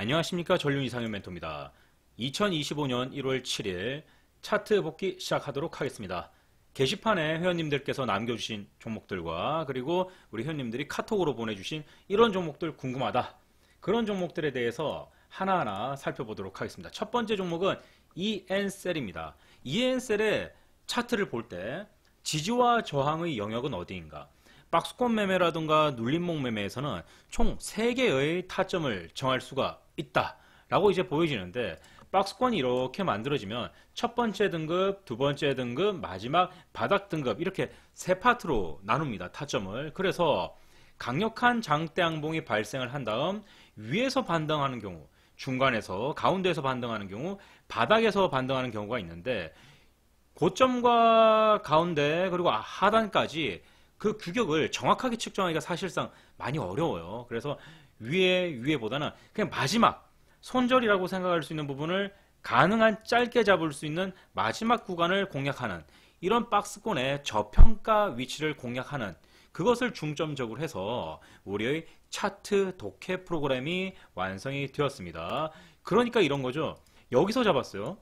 안녕하십니까. 전륜 이상현 멘토입니다. 2025년 1월 7일 차트 복귀 시작하도록 하겠습니다. 게시판에 회원님들께서 남겨주신 종목들과 그리고 우리 회원님들이 카톡으로 보내주신 이런 종목들 궁금하다, 그런 종목들에 대해서 하나하나 살펴보도록 하겠습니다. 첫 번째 종목은 EN셀입니다. EN셀의 차트를 볼 때 지지와 저항의 영역은 어디인가? 박스권 매매라든가 눌림목 매매에서는 총 3개의 타점을 정할 수가 있다 라고 이제 보여지는데, 박스권이 이렇게 만들어지면 첫 번째 등급, 두 번째 등급, 마지막 바닥 등급, 이렇게 세 파트로 나눕니다, 타점을. 그래서 강력한 장대 양봉이 발생을 한 다음 위에서 반등하는 경우, 중간에서 가운데에서 반등하는 경우, 바닥에서 반등하는 경우가 있는데, 고점과 가운데 그리고 하단까지 그 규격을 정확하게 측정하기가 사실상 많이 어려워요. 그래서 위에보다는 그냥 마지막 손절이라고 생각할 수 있는 부분을 가능한 짧게 잡을 수 있는 마지막 구간을 공략하는, 이런 박스권의 저평가 위치를 공략하는, 그것을 중점적으로 해서 우리의 차트 독해 프로그램이 완성이 되었습니다. 그러니까 이런 거죠. 여기서 잡았어요.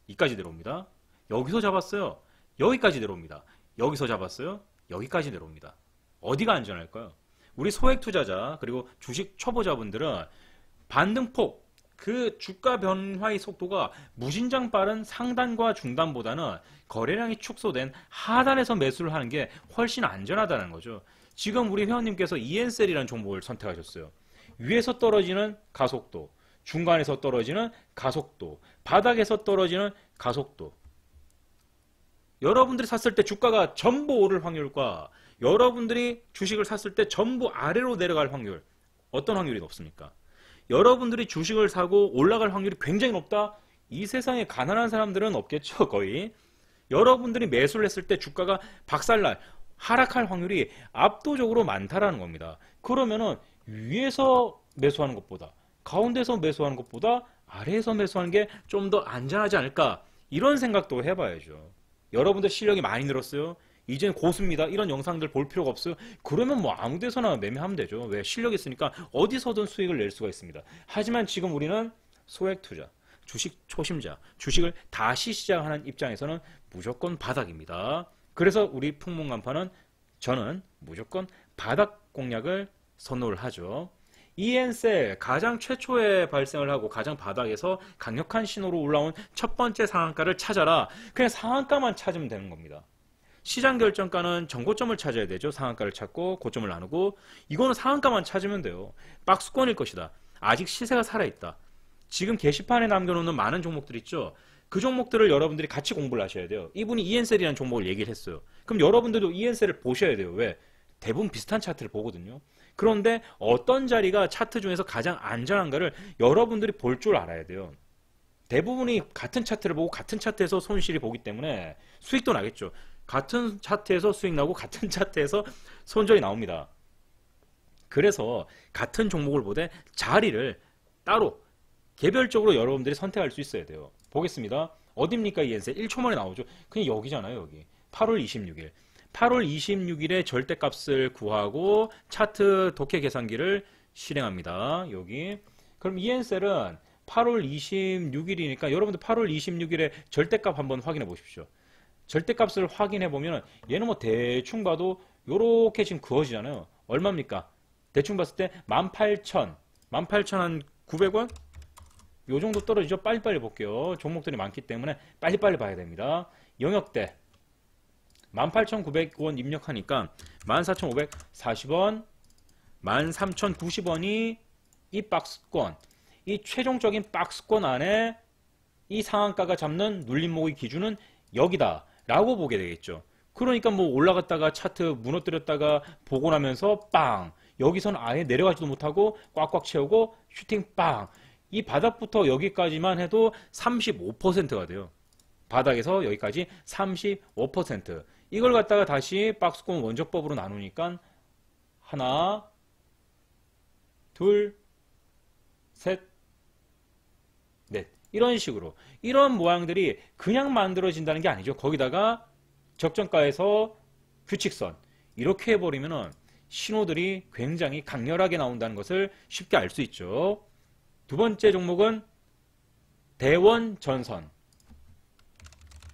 이까지 내려옵니다. 여기서 잡았어요. 여기까지 내려옵니다. 여기서 잡았어요. 여기까지 내려옵니다. 어디가 안전할까요? 우리 소액 투자자 그리고 주식 초보자분들은 반등폭, 그 주가 변화의 속도가 무진장 빠른 상단과 중단보다는 거래량이 축소된 하단에서 매수를 하는 게 훨씬 안전하다는 거죠. 지금 우리 회원님께서 EN셀이라는 종목을 선택하셨어요. 위에서 떨어지는 가속도, 중간에서 떨어지는 가속도, 바닥에서 떨어지는 가속도. 여러분들이 샀을 때 주가가 전부 오를 확률과 여러분들이 주식을 샀을 때 전부 아래로 내려갈 확률, 어떤 확률이 높습니까? 여러분들이 주식을 사고 올라갈 확률이 굉장히 높다? 이 세상에 가난한 사람들은 없겠죠, 거의. 여러분들이 매수를 했을 때 주가가 박살날, 하락할 확률이 압도적으로 많다라는 겁니다. 그러면은 위에서 매수하는 것보다, 가운데서 매수하는 것보다 아래에서 매수하는 게 좀 더 안전하지 않을까, 이런 생각도 해봐야죠. 여러분들 실력이 많이 늘었어요. 이젠 고수입니다. 이런 영상들 볼 필요가 없어요. 그러면 뭐 아무 데서나 매매하면 되죠. 왜? 실력이 있으니까 어디서든 수익을 낼 수가 있습니다. 하지만 지금 우리는 소액 투자, 주식 초심자, 주식을 다시 시작하는 입장에서는 무조건 바닥입니다. 그래서 우리 풍문간파는 저는 무조건 바닥 공략을 선호를 하죠. EN셀 가장 최초에 발생을 하고 가장 바닥에서 강력한 신호로 올라온 첫 번째 상한가를 찾아라. 그냥 상한가만 찾으면 되는 겁니다. 시장 결정가는 전고점을 찾아야 되죠. 상한가를 찾고 고점을 나누고, 이거는 상한가만 찾으면 돼요. 박스권일 것이다. 아직 시세가 살아있다. 지금 게시판에 남겨놓는 많은 종목들 있죠. 그 종목들을 여러분들이 같이 공부를 하셔야 돼요. 이분이 EN셀이라는 종목을 얘기를 했어요. 그럼 여러분들도 EN셀을 보셔야 돼요. 왜? 대부분 비슷한 차트를 보거든요. 그런데 어떤 자리가 차트 중에서 가장 안전한가를 여러분들이 볼 줄 알아야 돼요. 대부분이 같은 차트를 보고 같은 차트에서 손실이 보기 때문에 수익도 나겠죠. 같은 차트에서 수익 나고 같은 차트에서 손절이 나옵니다. 그래서 같은 종목을 보되 자리를 따로 개별적으로 여러분들이 선택할 수 있어야 돼요. 보겠습니다. 어딥니까? EN셀 1초 만에 나오죠. 그냥 여기잖아요. 여기 8월 26일 8월 26일에 절대값을 구하고 차트 독해 계산기를 실행합니다. 여기. 그럼 EN셀은 8월 26일이니까 여러분들 8월 26일에 절대값 한번 확인해 보십시오. 절대값을 확인해 보면 얘는 뭐 대충 봐도 요렇게 지금 그어지잖아요. 얼마입니까? 대충 봤을 때 18,900원? 요 정도 떨어지죠. 빨리빨리 볼게요. 종목들이 많기 때문에 빨리빨리 봐야 됩니다. 영역대 18,900원 입력하니까 14,540원, 13,090원이 이 박스권, 이 최종적인 박스권 안에 이 상한가가 잡는 눌림목의 기준은 여기다 라고 보게 되겠죠. 그러니까 뭐 올라갔다가 차트 무너뜨렸다가 보고 나면서 빵, 여기서는 아예 내려가지도 못하고 꽉꽉 채우고 슈팅 빵, 이 바닥부터 여기까지만 해도 35%가 돼요. 바닥에서 여기까지 35%. 이걸 갖다가 다시 박스권 원적법으로 나누니까 하나, 둘, 셋, 넷, 이런 식으로, 이런 모양들이 그냥 만들어진다는 게 아니죠. 거기다가 적정가에서 규칙선, 이렇게 해버리면은 신호들이 굉장히 강렬하게 나온다는 것을 쉽게 알 수 있죠. 두 번째 종목은 대원전선.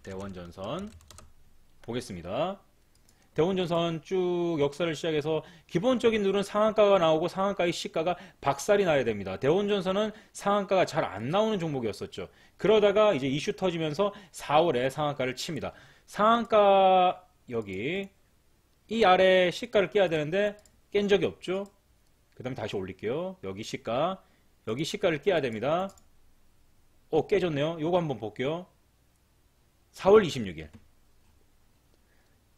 대원전선 보겠습니다. 대원전선 쭉 역사를 시작해서 기본적인 룰은 상한가가 나오고 상한가의 시가가 박살이 나야 됩니다. 대원전선은 상한가가 잘 안 나오는 종목이었었죠. 그러다가 이제 이슈 터지면서 4월에 상한가를 칩니다. 상한가 여기 이 아래 시가를 깨야 되는데 깬 적이 없죠. 그 다음에 다시 올릴게요. 여기 시가를 깨야 됩니다. 깨졌네요. 요거 한번 볼게요. 4월 26일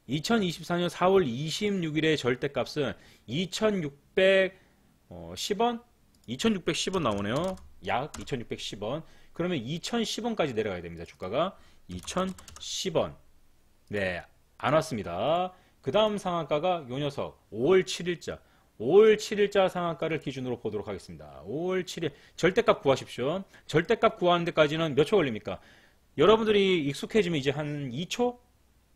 2024년 4월 26일의 절대값은 2610원? 2610원 나오네요. 약 2610원. 그러면 2010원까지 내려가야 됩니다. 주가가 2010원. 네, 안 왔습니다. 그 다음 상한가가 요 녀석 5월 7일자 5월 7일자 상한가를 기준으로 보도록 하겠습니다. 5월 7일 절대값 구하십시오. 절대값 구하는 데까지는 몇 초 걸립니까? 여러분들이 익숙해지면 이제 한 2초?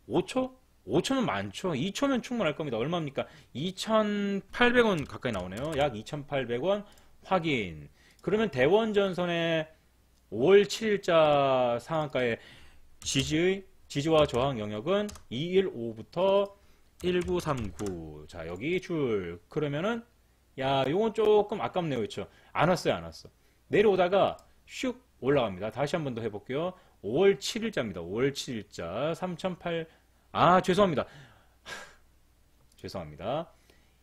5초? 5초면 많죠. 2초면 충분할 겁니다. 얼마입니까? 2,800원 가까이 나오네요. 약 2,800원 확인. 그러면 대원전선의 5월 7일자 상한가의 지지와 저항 영역은 215부터 1939. 자, 여기 줄. 그러면은 야, 요건 조금 아깝네요. 그렇죠? 안 왔어요, 안 왔어. 내려오다가 슉 올라갑니다. 다시 한 번 더 해볼게요. 5월 7일자입니다. 5월 7일자 3,800. 죄송합니다. 죄송합니다.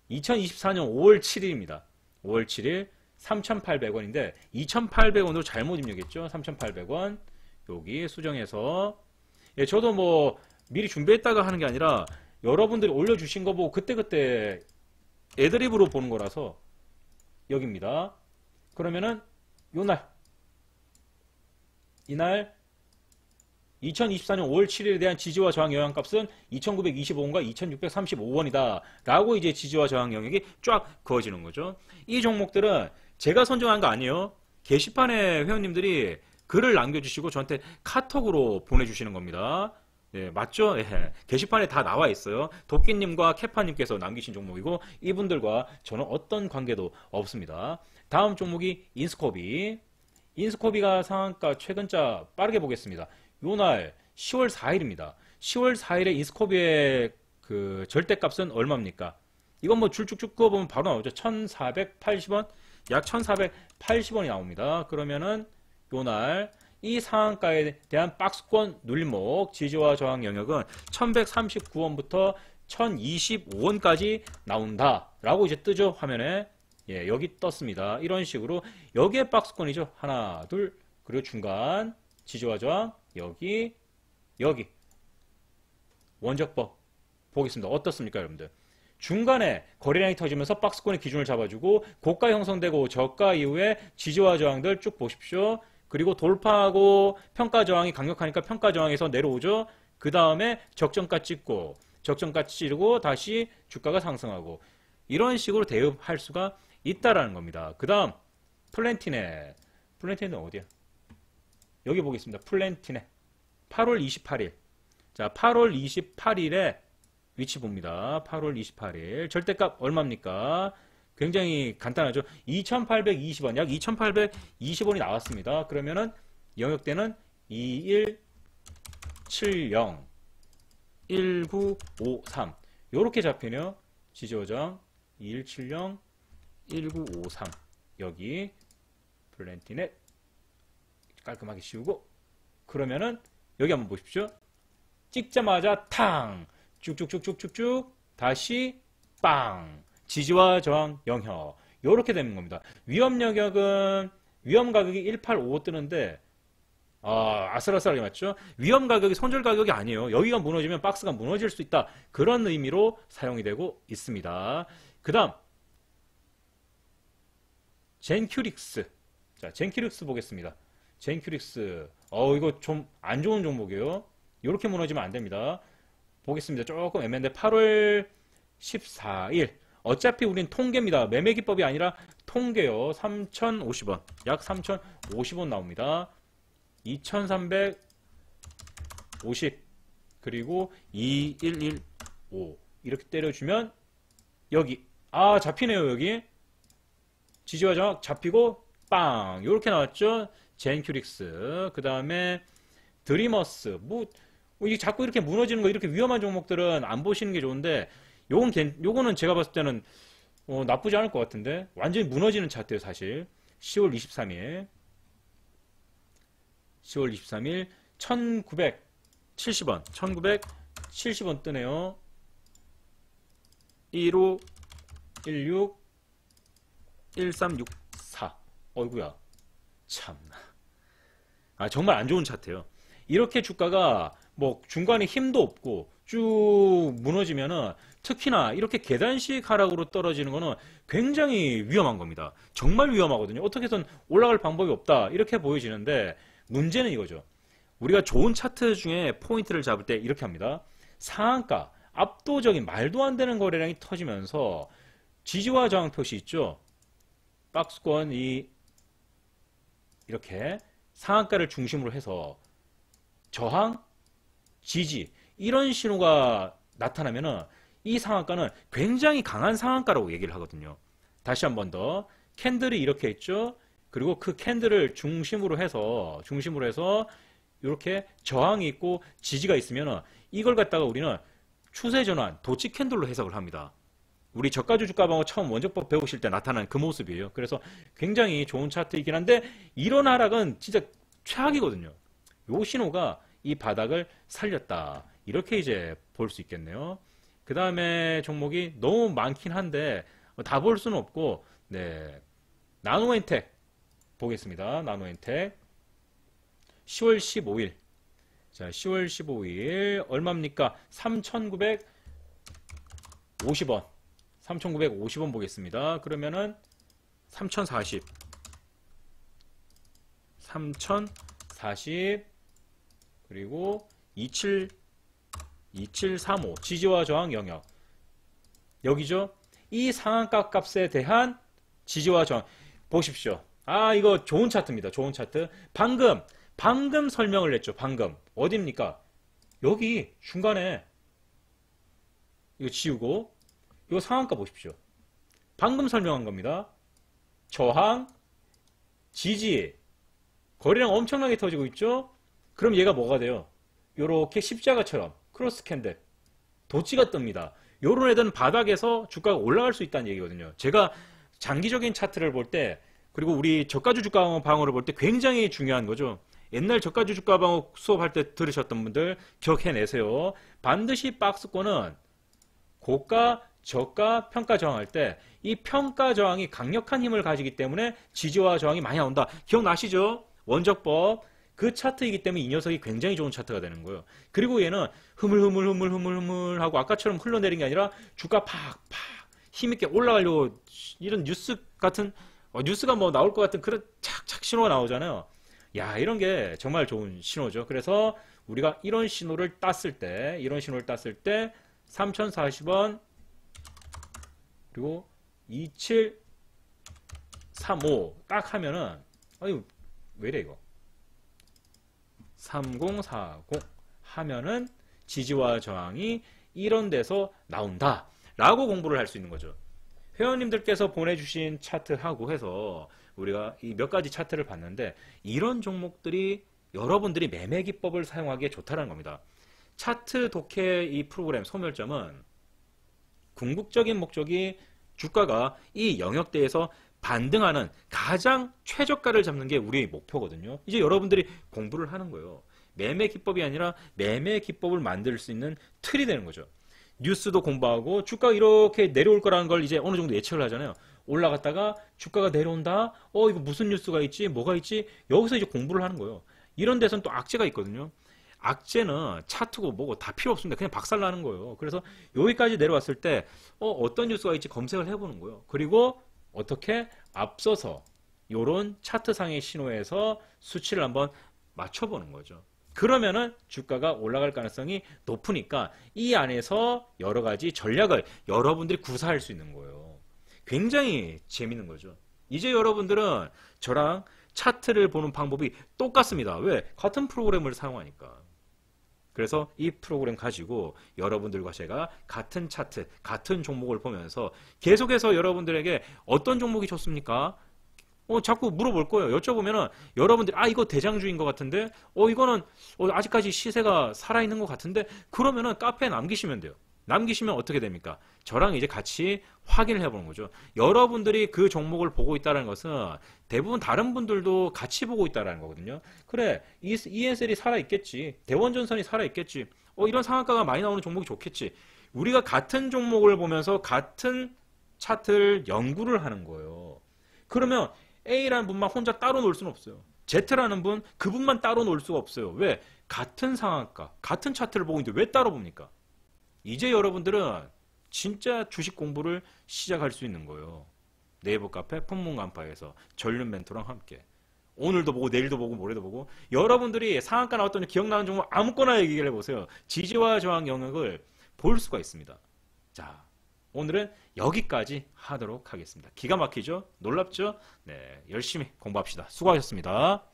2024년 5월 7일입니다. 5월 7일 3,800원인데 2,800원으로 잘못 입력했죠. 3,800원. 여기 수정해서 저도 뭐 미리 준비했다가 하는 게 아니라 여러분들이 올려주신 거 보고 그때그때 애드립으로 보는 거라서 여기입니다. 그러면은 이날 2024년 5월 7일에 대한 지지와 저항 영향값은 2,925원과 2,635원이다 라고 이제 지지와 저항 영역이 쫙 그어지는 거죠. 이 종목들은 제가 선정한 거 아니에요. 게시판에 회원님들이 글을 남겨주시고 저한테 카톡으로 보내주시는 겁니다. 네, 맞죠? 네, 게시판에 다 나와 있어요. 도끼님과 캐파님께서 남기신 종목이고 이분들과 저는 어떤 관계도 없습니다. 다음 종목이 인스코비. 인스코비가 상한가 최근자 빠르게 보겠습니다. 요날 10월 4일입니다. 10월 4일에 인스코비의 그 절대값은 얼마입니까? 이건 뭐 줄쭉쭉 그어보면 바로 나오죠. 1480원? 약 1480원이 나옵니다. 그러면은 요날 이 상한가에 대한 박스권 눌림목 지지와 저항 영역은 1139원부터 1025원까지 나온다 라고 이제 뜨죠. 화면에. 여기 떴습니다. 이런 식으로 여기에 박스권이죠. 하나 둘 그리고 중간 지지와 저항 여기 원적법 보겠습니다. 어떻습니까 여러분들? 중간에 거래량이 터지면서 박스권의 기준을 잡아주고 고가 형성되고 저가 이후에 지지와 저항들 쭉 보십시오. 그리고 돌파하고 평가 저항이 강력하니까 평가 저항에서 내려오죠. 그 다음에 적정가 찍고 적정가 찌르고 다시 주가가 상승하고 이런 식으로 대응할 수가 있다라는 겁니다. 그 다음 플랜티넷. 플랜티넷은 어디야? 여기 보겠습니다. 플랜티넷 8월 28일. 자, 8월 28일에 위치 봅니다. 8월 28일. 절대값 얼마입니까? 굉장히 간단하죠. 2,820원. 약 2,820원이 나왔습니다. 그러면은 영역대는 2170 1953 요렇게 잡히네요. 지지저항 2170 1953 여기 플랜티넷 깔끔하게 씌우고 그러면은 여기 한번 보십시오. 찍자마자 탕 쭉쭉쭉쭉쭉쭉 다시 빵 지지와 저항 영역 요렇게 되는 겁니다. 위험 영역은 위험 가격이 185 뜨는데 아슬아슬하게 맞죠? 위험 가격이 손절 가격이 아니에요. 여기가 무너지면 박스가 무너질 수 있다. 그런 의미로 사용이 되고 있습니다. 그 다음 젠큐릭스. 자, 젠큐릭스 보겠습니다. 젠큐릭스. 이거 좀 안 좋은 종목이에요. 이렇게 무너지면 안 됩니다. 보겠습니다. 조금 애매한데 8월 14일. 어차피 우린 통계입니다. 매매 기법이 아니라 통계요. 3,050원. 약 3,050원 나옵니다. 2,350 그리고 2115 이렇게 때려주면 여기 잡히네요. 여기 지지와 저항 잡히고 빵 요렇게 나왔죠. 젠큐릭스, 그 다음에 드리머스. 이게 자꾸 이렇게 무너지는 거, 이렇게 위험한 종목들은 안 보시는 게 좋은데, 요거는 제가 봤을 때는 나쁘지 않을 것 같은데, 완전히 무너지는 차트예요 사실. 10월 23일 1970원 1970원 뜨네요. 15 16 1364. 어이구야, 참나. 정말 안 좋은 차트예요. 이렇게 주가가 뭐 중간에 힘도 없고 쭉 무너지면은, 특히나 이렇게 계단식 하락으로 떨어지는 거는 굉장히 위험한 겁니다. 정말 위험하거든요. 어떻게 해선 올라갈 방법이 없다 이렇게 보여지는데, 문제는 이거죠. 우리가 좋은 차트 중에 포인트를 잡을 때 이렇게 합니다. 상한가 압도적인 말도 안 되는 거래량이 터지면서 지지와 저항 표시 있죠. 박스권이 이렇게 상한가를 중심으로 해서 저항, 지지, 이런 신호가 나타나면은 이 상한가는 굉장히 강한 상한가라고 얘기를 하거든요. 다시 한 번 더. 캔들이 이렇게 있죠. 그리고 그 캔들을 중심으로 해서 이렇게 저항이 있고 지지가 있으면은, 이걸 갖다가 우리는 추세 전환, 도치 캔들로 해석을 합니다. 우리 저가주 주가방어 처음 원적법 배우실 때 나타난 그 모습이에요. 그래서 굉장히 좋은 차트이긴 한데, 이런 하락은 진짜 최악이거든요. 요 신호가 이 바닥을 살렸다, 이렇게 이제 볼 수 있겠네요. 그 다음에 종목이 너무 많긴 한데 다 볼 수는 없고, 네, 나노엔텍 보겠습니다. 나노엔텍 10월 15일. 자, 10월 15일 얼마입니까? 3,950원. 3,950원 보겠습니다. 그러면은 3,040. 3,040. 그리고 2735. 지지와 저항 영역. 여기죠? 이 상한가 값에 대한 지지와 저항. 보십시오. 이거 좋은 차트입니다. 좋은 차트. 방금 설명을 했죠. 방금. 어디입니까? 여기 중간에 이거 지우고 이거 상한가 보십시오. 방금 설명한 겁니다. 저항, 지지, 거래량 엄청나게 터지고 있죠? 그럼 얘가 뭐가 돼요? 요렇게 십자가처럼 크로스 캔들, 도치가 뜹니다. 요런 애들은 바닥에서 주가가 올라갈 수 있다는 얘기거든요. 제가 장기적인 차트를 볼 때, 그리고 우리 저가주 주가 방어를 볼 때 굉장히 중요한 거죠. 옛날 저가주 주가 방어 수업할 때 들으셨던 분들 기억해내세요. 반드시 박스권은 고가, 저가, 평가 저항할 때 이 평가 저항이 강력한 힘을 가지기 때문에 지지와 저항이 많이 나온다. 기억나시죠? 원적법. 그 차트이기 때문에 이 녀석이 굉장히 좋은 차트가 되는 거예요. 그리고 얘는 흐물흐물 하고 아까처럼 흘러내린 게 아니라 주가 팍팍 힘있게 올라가려고, 이런 뉴스 같은, 뉴스가 뭐 나올 것 같은 그런 착착 신호가 나오잖아요. 야, 이런 게 정말 좋은 신호죠. 그래서 우리가 이런 신호를 땄을 때 3040원 그리고 2735 딱 하면은, 아유 왜이래 이거, 3040 하면은 지지와 저항이 이런 데서 나온다 라고 공부를 할 수 있는 거죠. 회원님들께서 보내주신 차트하고 해서 우리가 이 몇 가지 차트를 봤는데, 이런 종목들이 여러분들이 매매 기법을 사용하기에 좋다는 겁니다. 차트 독해 이 프로그램 소멸점은 궁극적인 목적이 주가가 이 영역대에서 반등하는 가장 최저가를 잡는 게 우리의 목표거든요. 이제 여러분들이 공부를 하는 거예요. 매매 기법이 아니라 매매 기법을 만들 수 있는 틀이 되는 거죠. 뉴스도 공부하고, 주가가 이렇게 내려올 거라는 걸 이제 어느 정도 예측을 하잖아요. 올라갔다가 주가가 내려온다. 이거 무슨 뉴스가 있지? 뭐가 있지? 여기서 이제 공부를 하는 거예요. 이런 데서는 또 악재가 있거든요. 악재는 차트고 뭐고 다 필요 없습니다. 그냥 박살나는 거예요. 그래서 여기까지 내려왔을 때 어떤 뉴스가 있지 검색을 해보는 거예요. 그리고 어떻게 앞서서 요런 차트상의 신호에서 수치를 한번 맞춰보는 거죠. 그러면은 주가가 올라갈 가능성이 높으니까 이 안에서 여러 가지 전략을 여러분들이 구사할 수 있는 거예요. 굉장히 재밌는 거죠. 이제 여러분들은 저랑 차트를 보는 방법이 똑같습니다. 왜? 같은 프로그램을 사용하니까. 그래서 이 프로그램 가지고 여러분들과 제가 같은 차트, 같은 종목을 보면서 계속해서 여러분들에게 어떤 종목이 좋습니까? 자꾸 물어볼 거예요. 여쭤보면은 여러분들이 이거 대장주인 것 같은데 이거는 아직까지 시세가 살아있는 것 같은데 그러면은 카페에 남기시면 돼요. 남기시면 어떻게 됩니까? 저랑 이제 같이 확인을 해보는 거죠. 여러분들이 그 종목을 보고 있다는 것은 대부분 다른 분들도 같이 보고 있다는 거거든요. 그래, ESL이 살아있겠지. 대원전선이 살아있겠지. 이런 상한가가 많이 나오는 종목이 좋겠지. 우리가 같은 종목을 보면서 같은 차트를 연구를 하는 거예요. 그러면 A라는 분만 혼자 따로 놀 수는 없어요. Z라는 분, 그분만 따로 놀 수가 없어요. 왜? 같은 상한가, 같은 차트를 보고 있는데 왜 따로 봅니까? 이제 여러분들은 진짜 주식 공부를 시작할 수 있는 거예요. 네이버 카페 풍문간파에서 전륜 멘토랑 함께. 오늘도 보고 내일도 보고 모레도 보고 여러분들이 상한가 나왔더니 기억나는 종목 아무거나 얘기를 해보세요. 지지와 저항 영역을 볼 수가 있습니다. 자, 오늘은 여기까지 하도록 하겠습니다. 기가 막히죠? 놀랍죠? 네, 열심히 공부합시다. 수고하셨습니다.